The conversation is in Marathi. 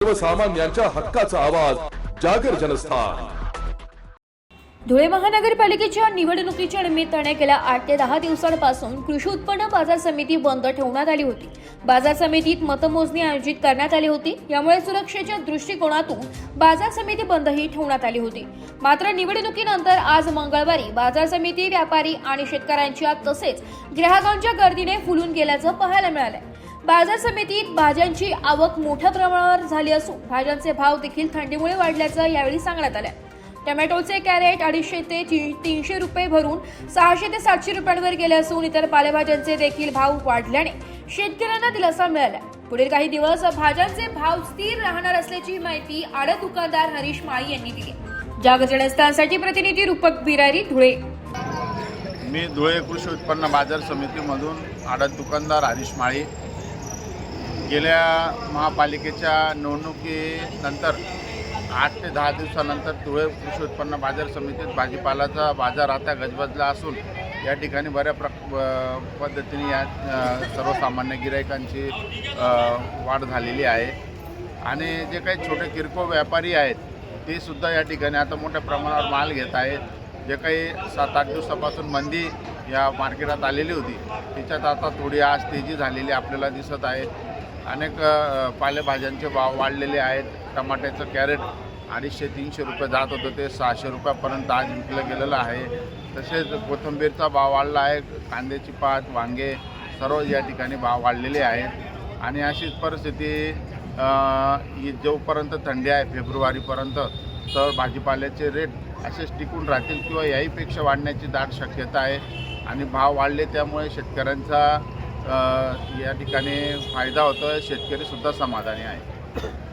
सर्वसामान्यांच्या हक्काचा आवाज जागर जनस्थान। धुळे महानगरपालिकेच्या निवडणुकीच्या निमित्ताने गेल्या 8 ते 10 दिवसांपासून कृषी उत्पन्न बाजार समिती बंद ठेवण्यात आली होती। बाजार समितीत मतमोजणी आयोजित करण्यात आली होती। यामुळे सुरक्षेच्या दृष्टिकोनातून बाजार समिती बंदही ठेवण्यात आली होती। मात्र निवडणुकीनंतर आज मंगळवारी बाजार समिती व्यापारी आणि शेतकऱ्यांच्या तसेच ग्राहकांच्या गर्दीने फुलून गेल्याचं पाहायला मिळालं। बाजार समितीत भाज्यांची आवक मोठ्या प्रमाणावर झाली असून भाज्यांचे भाव देखील थंडीमुळे वाढल्याचं यावेळी सांगण्यात आलं। टोमॅटोचे कॅरेट 250 ते 300 रुपये भरून 600 ते 700 रुपयांवर गेले असून इतर पालेभाज्यांचे देखील भाव वाढल्याने शेतकऱ्यांना दिलासा मिळाला। पुढील काही दिवस भाज्यांचे भाव स्थिर राहणार असल्याची माहिती आडत दुकानदार हरीश माळी यांनी दिली। जागर जनस्थानसाठी प्रतिनिधी रूपक बिरारी, धुळे। मी धुळे कृषी उत्पन्न बाजार समितीमधून आडत दुकानदार हरीश माळी। गेल्या महापालिकेच्या निवडणुकीनंतर 8 ते 10 दिवसानंतर धुळे कृषी उत्पन्न बाजार समितीत भाजीपालाचा बाजार आता गजबजला असून या ठिकाणी बऱ्या पद्धतीने या सर्वसामान्य गिरायकांची वाढ झालेली आहे आणि जे काही छोटे किरकोळ व्यापारी आहेत ते सुद्धा या ठिकाणी आता मोठ्या प्रमाणावर माल घेत आहेत। जे काही 7-8 दिवसापासून मंदी या मार्केटात आलेली होती त्याच्यात आता थोडी आज तेजी झालेली आपल्याला दिसत आहे। अनेक पालेभाज्यांचे भाव वाढलेले आहेत। टमाट्याचं कॅरेट 250-300 रुपये जात होतं ते 600 रुपयापर्यंत आज विकलं गेलेलं आहे। तसेच कोथिंबीरचा भाव वाढला आहे। कांद्याची पात, वांगे सर्व या ठिकाणी भाव वाढलेले आहेत आणि अशीच परिस्थिती जोपर्यंत थंडी आहे फेब्रुवारीपर्यंत तर भाजीपाल्याचे रेट असेच टिकून राहतील किंवा याहीपेक्षा वाढण्याची दाट शक्यता आहे आणि भाव वाढले त्यामुळे शेतकऱ्यांचा या ठिकाणी फायदा होतो। शेतकरीसुद्धा समाधानी आहे।